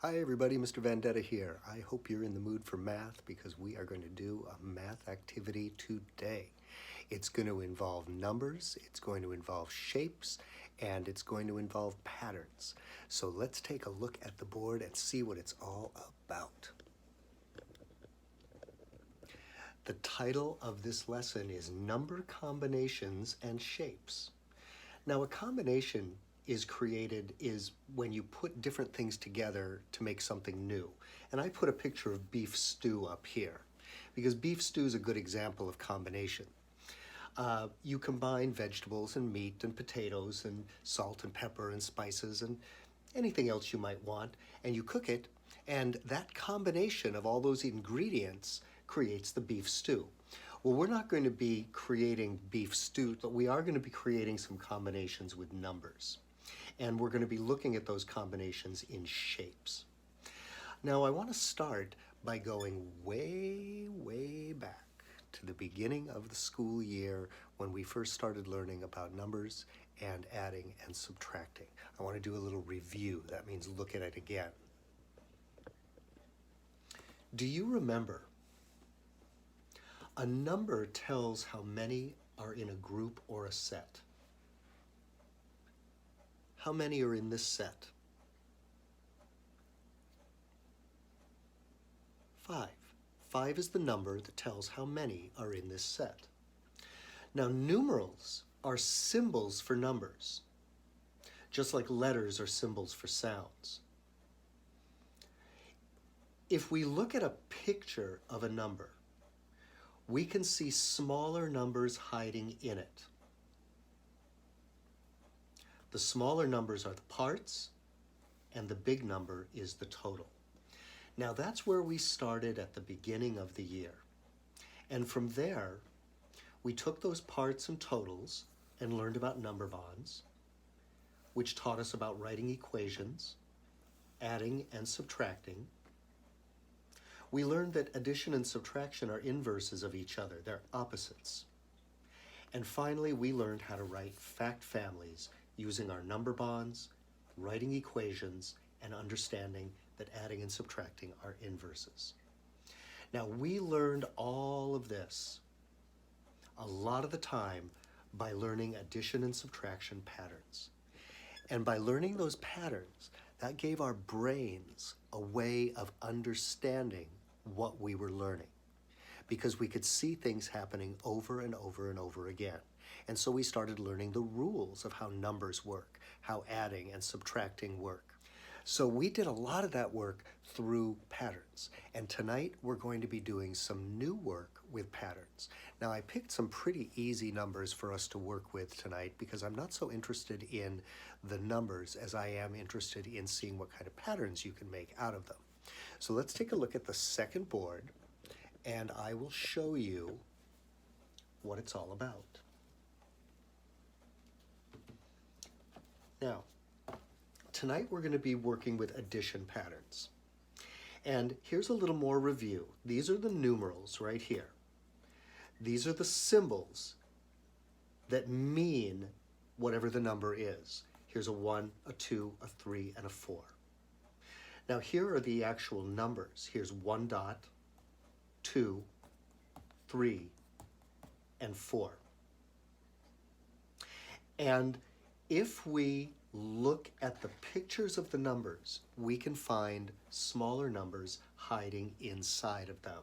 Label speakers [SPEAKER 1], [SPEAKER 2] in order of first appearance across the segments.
[SPEAKER 1] Hi everybody, Mr. Vendetta here. I hope you're in the mood for math because we are going to do a math activity today. It's going to involve numbers, it's going to involve shapes, and it's going to involve patterns. So let's take a look at the board and see what it's all about. The title of this lesson is Number Combinations and Shapes. Now, a combination is when you put different things together to make something new. And I put a picture of beef stew up here because beef stew is a good example of combination. You combine vegetables and meat and potatoes and salt and pepper and spices and anything else you might want, and you cook it, and that combination of all those ingredients creates the beef stew. Well, we're not going to be creating beef stew, but we are going to be creating some combinations with numbers. And we're going to be looking at those combinations in shapes. Now, I want to start by going way back to the beginning of the school year when we first started learning about numbers and adding and subtracting. I want to do a little review. That means look at it again. Do you remember? A number tells how many are in a group or a set. How many are in this set? 5. 5 is the number that tells how many are in this set. Now, numerals are symbols for numbers, just like letters are symbols for sounds. If we look at a picture of a number, we can see smaller numbers hiding in it. The smaller numbers are the parts, and the big number is the total. Now that's where we started at the beginning of the year. And from there, we took those parts and totals and learned about number bonds, which taught us about writing equations, adding and subtracting. We learned that addition and subtraction are inverses of each other, they're opposites. And finally, we learned how to write fact families using our number bonds, writing equations, and understanding that adding and subtracting are inverses. Now, we learned all of this a lot of the time by learning addition and subtraction patterns. And by learning those patterns, that gave our brains a way of understanding what we were learning, because we could see things happening over and over and over again. And so we started learning the rules of how numbers work, how adding and subtracting work. So we did a lot of that work through patterns. And tonight we're going to be doing some new work with patterns. Now, I picked some pretty easy numbers for us to work with tonight because I'm not so interested in the numbers as I am interested in seeing what kind of patterns you can make out of them. So let's take a look at the second board, and I will show you what it's all about. Now, tonight we're going to be working with addition patterns. And here's a little more review. These are the numerals right here. These are the symbols that mean whatever the number is. Here's a 1, a 2, a 3, and a 4. Now here are the actual numbers. Here's 1 dot, 2, 3, and 4. And if we look at the pictures of the numbers, we can find smaller numbers hiding inside of them.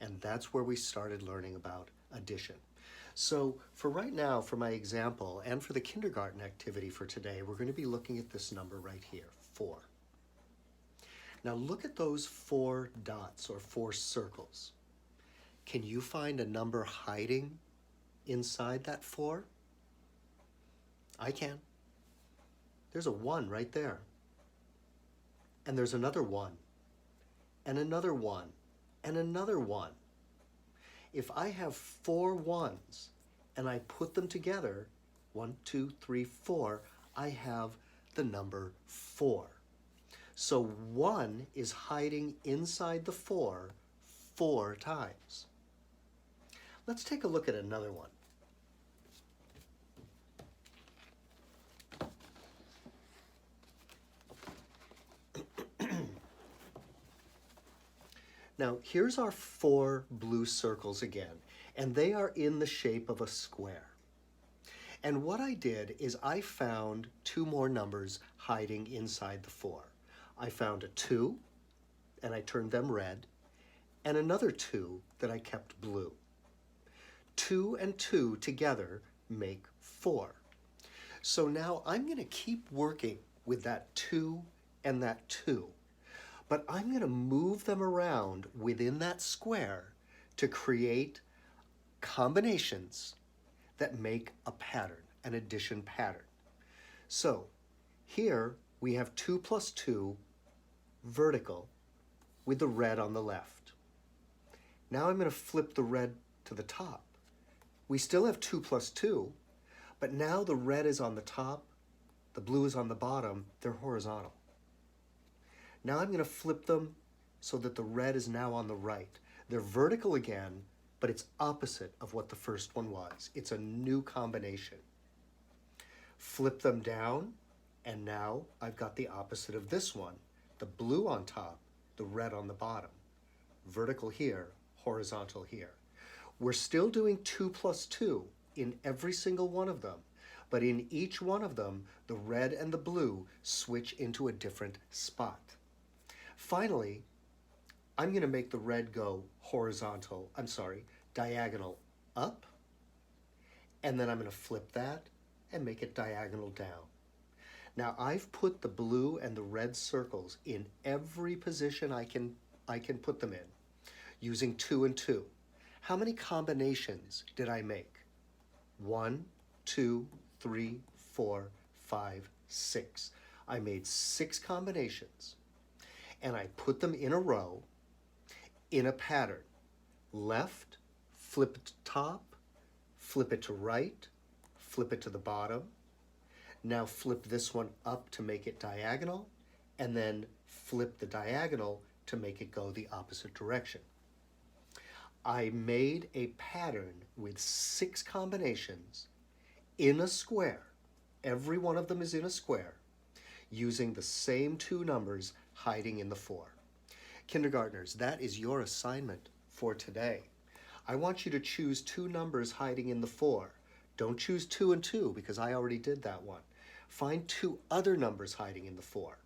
[SPEAKER 1] And that's where we started learning about addition. So for right now, for my example, and for the kindergarten activity for today, we're going to be looking at this number right here, 4. Now look at those 4 dots or 4 circles. Can you find a number hiding inside that 4? I can. There's a 1 right there. And there's another 1, and another 1, and another 1. If I have 4 ones and I put them together, 1, 2, 3, 4, I have the number 4. So 1 is hiding inside the 4 times. Let's take a look at another one. Now, here's our 4 blue circles again, and they are in the shape of a square. And what I did is I found 2 more numbers hiding inside the 4. I found a 2, and I turned them red, and another 2 that I kept blue. 2 and 2 together make 4. So now I'm going to keep working with that 2 and that 2, but I'm going to move them around within that square to create combinations that make a pattern, an addition pattern. So here we have 2 plus 2 vertical with the red on the left. Now I'm going to flip the red to the top. We still have 2 plus 2, but now the red is on the top, the blue is on the bottom, they're horizontal. Now I'm going to flip them so that the red is now on the right. They're vertical again, but it's opposite of what the first one was. It's a new combination. Flip them down, and now I've got the opposite of this one. The blue on top, the red on the bottom. Vertical here, horizontal here. We're still doing 2 plus 2 in every single one of them, but in each one of them, the red and the blue switch into a different spot. Finally, I'm going to make the red go diagonal up, and then I'm going to flip that and make it diagonal down. Now I've put the blue and the red circles in every position I can put them in using 2 and 2. How many combinations did I make? 1, 2, 3, 4, 5, 6. I made 6 combinations, and I put them in a row in a pattern. Left, flip it to top, flip it to right, flip it to the bottom. Now flip this one up to make it diagonal, and then flip the diagonal to make it go the opposite direction. I made a pattern with 6 combinations in a square. Every one of them is in a square, using the same 2 numbers hiding in the 4. Kindergartners, that is your assignment for today. I want you to choose 2 numbers hiding in the 4. Don't choose 2 and 2 because I already did that one. Find 2 other numbers hiding in the 4.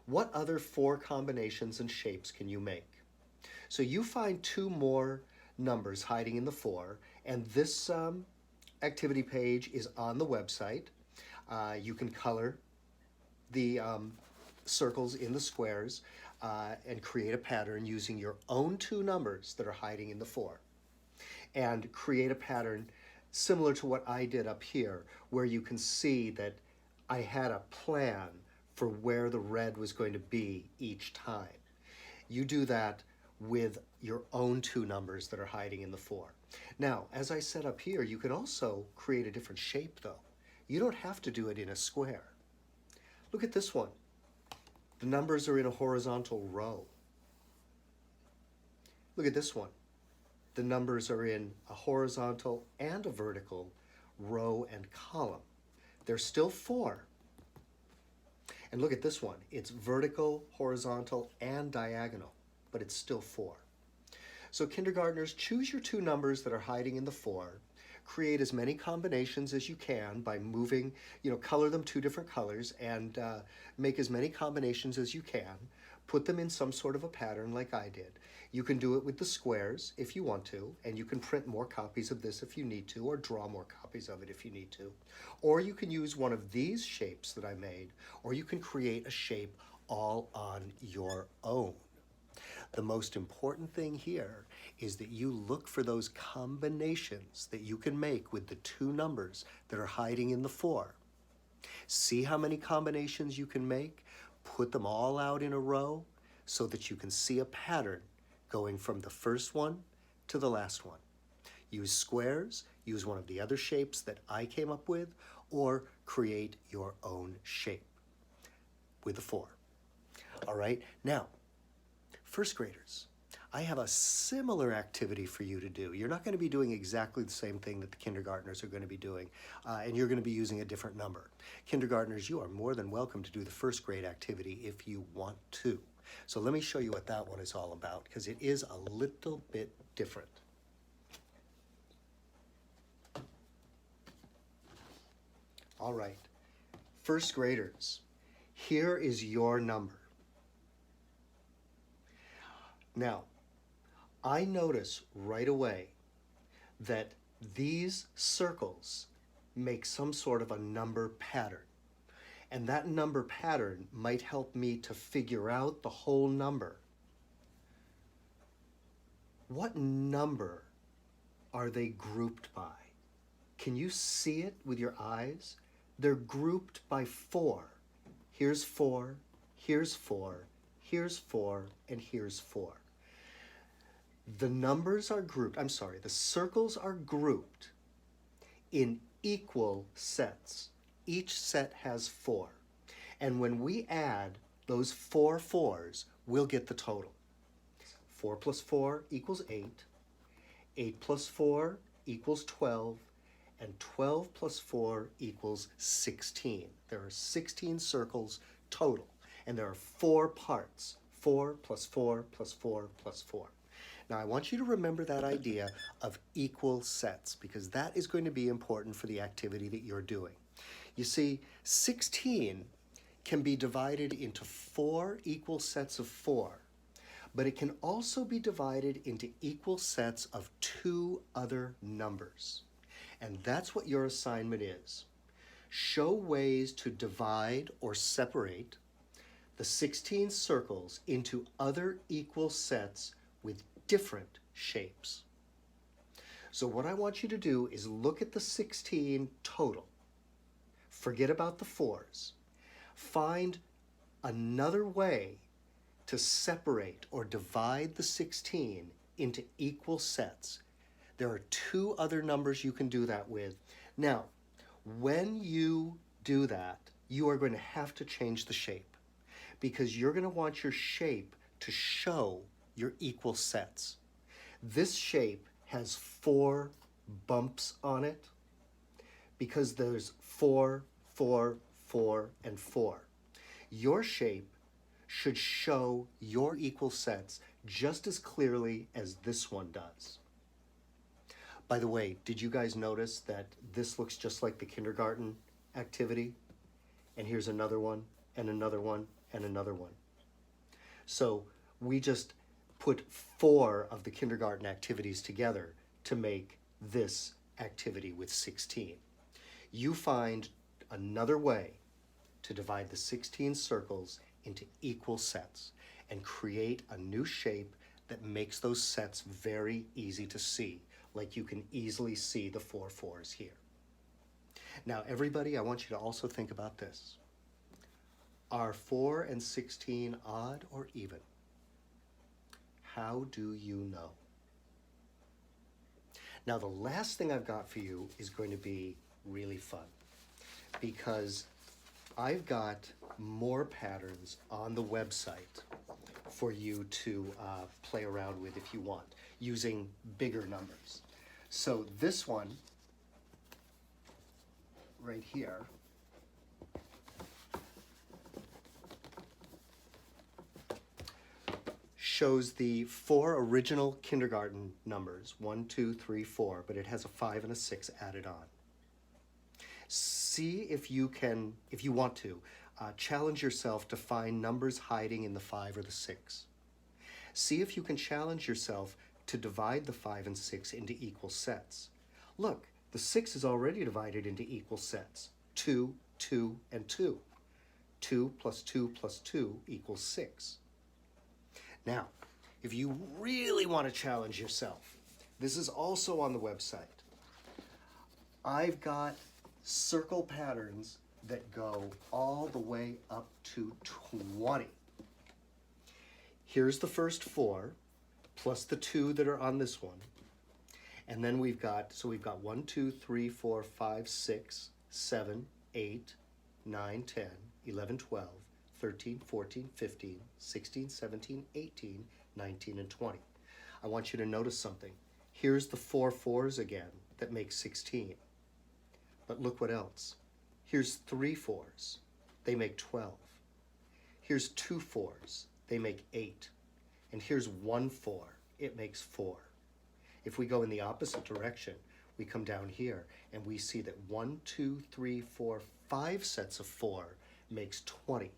[SPEAKER 1] What other 4 combinations and shapes can you make? So you find 2 more numbers hiding in the 4, and this activity page is on the website. You can color the circles in the squares and create a pattern using your own 2 numbers that are hiding in the 4. And create a pattern similar to what I did up here, where you can see that I had a plan for where the red was going to be each time. You do that with your own 2 numbers that are hiding in the 4. Now, as I said up here, you can also create a different shape though. You don't have to do it in a square. Look at this one. The numbers are in a horizontal row. Look at this one. The numbers are in a horizontal and a vertical row and column. They're still 4. And look at this one. It's vertical, horizontal, and diagonal, but it's still 4. So kindergartners, choose your 2 numbers that are hiding in the 4. Create as many combinations as you can by moving, color them 2 different colors and make as many combinations as you can. Put them in some sort of a pattern like I did. You can do it with the squares if you want to, and you can print more copies of this if you need to, or draw more copies of it if you need to. Or you can use one of these shapes that I made, or you can create a shape all on your own. The most important thing here is that you look for those combinations that you can make with the 2 numbers that are hiding in the 4. See how many combinations you can make, put them all out in a row so that you can see a pattern going from the first one to the last one. Use squares, use one of the other shapes that I came up with, or create your own shape with the 4. All right, now, first graders, I have a similar activity for you to do. You're not going to be doing exactly the same thing that the kindergartners are going to be doing, and you're going to be using a different number. Kindergartners, you are more than welcome to do the first grade activity if you want to. So let me show you what that one is all about, because it is a little bit different. All right, first graders, here is your number. Now, I notice right away that these circles make some sort of a number pattern. And that number pattern might help me to figure out the whole number. What number are they grouped by? Can you see it with your eyes? They're grouped by 4. Here's 4, here's 4, here's 4, and here's 4. The numbers are grouped, the circles are grouped in equal sets. Each set has 4. And when we add those 4 4s, we'll get the total. 4 plus 4 equals 8. 8 plus 4 equals 12. And 12 plus 4 equals 16. There are 16 circles total. And there are 4 parts. 4 plus 4 plus 4 plus 4. Now, I want you to remember that idea of equal sets, because that is going to be important for the activity that you're doing. You see, 16 can be divided into 4 equal sets of 4, but it can also be divided into equal sets of 2 other numbers. And that's what your assignment is. Show ways to divide or separate the 16 circles into other equal sets with different shapes. So what I want you to do is look at the 16 total. Forget about the 4s. Find another way to separate or divide the 16 into equal sets. There are 2 other numbers you can do that with. Now, when you do that, you are going to have to change the shape, because you're going to want your shape to show your equal sets. This shape has 4 bumps on it because there's 4, 4, 4, and 4. Your shape should show your equal sets just as clearly as this one does. By the way, did you guys notice that this looks just like the kindergarten activity? And here's another one, and another one, and another one. So we just put 4 of the kindergarten activities together to make this activity with 16. You find another way to divide the 16 circles into equal sets and create a new shape that makes those sets very easy to see, like you can easily see the 4 4s here. Now, everybody, I want you to also think about this. Are 4 and 16 odd or even? How do you know? Now, the last thing I've got for you is going to be really fun, because I've got more patterns on the website for you to play around with if you want, using bigger numbers. So this one right here shows the 4 original kindergarten numbers, 1, 2, 3, 4, but it has a 5 and a 6 added on. See if you can, if you want to, challenge yourself to find numbers hiding in the 5 or the 6. See if you can challenge yourself to divide the 5 and 6 into equal sets. Look, the 6 is already divided into equal sets. 2, 2, and 2. 2 plus 2 plus 2 equals 6. Now, if you really want to challenge yourself, this is also on the website. I've got circle patterns that go all the way up to 20. Here's the first 4, plus the 2 that are on this one. And then we've got 1, 2, 3, 4, 5, 6, 7, 8, 9, 10, 11, 12, 13, 14, 15, 16, 17, 18, 19, and 20. I want you to notice something. Here's the 4 4s again that make 16. But look what else. Here's 3 4s. They make 12. Here's 2 4s. They make 8. And here's 1 4. It makes 4. If we go in the opposite direction, we come down here and we see that 1, 2, 3, 4, 5 sets of 4 makes 20.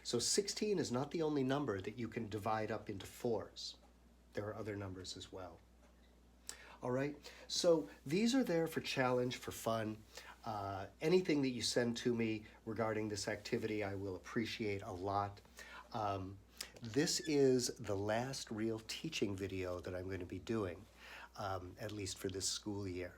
[SPEAKER 1] So 16 is not the only number that you can divide up into 4s. There are other numbers as well. All right, so these are there for challenge, for fun. Anything that you send to me regarding this activity, I will appreciate a lot. This is the last real teaching video that I'm going to be doing, at least for this school year,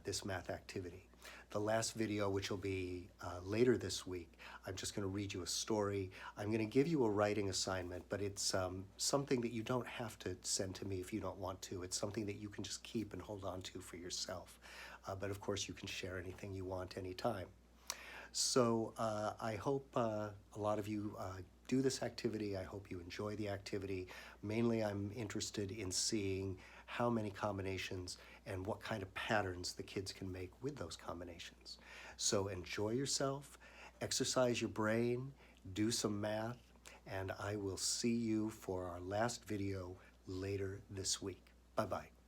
[SPEAKER 1] this math activity. The last video, which will be later this week, I'm just going to read you a story. I'm going to give you a writing assignment, but it's something that you don't have to send to me if you don't want to. It's something that you can just keep and hold on to for yourself. But of course, you can share anything you want anytime. So I hope a lot of you do this activity. I hope you enjoy the activity. Mainly, I'm interested in seeing how many combinations and what kind of patterns the kids can make with those combinations. So enjoy yourself, exercise your brain, do some math, and I will see you for our last video later this week. Bye-bye.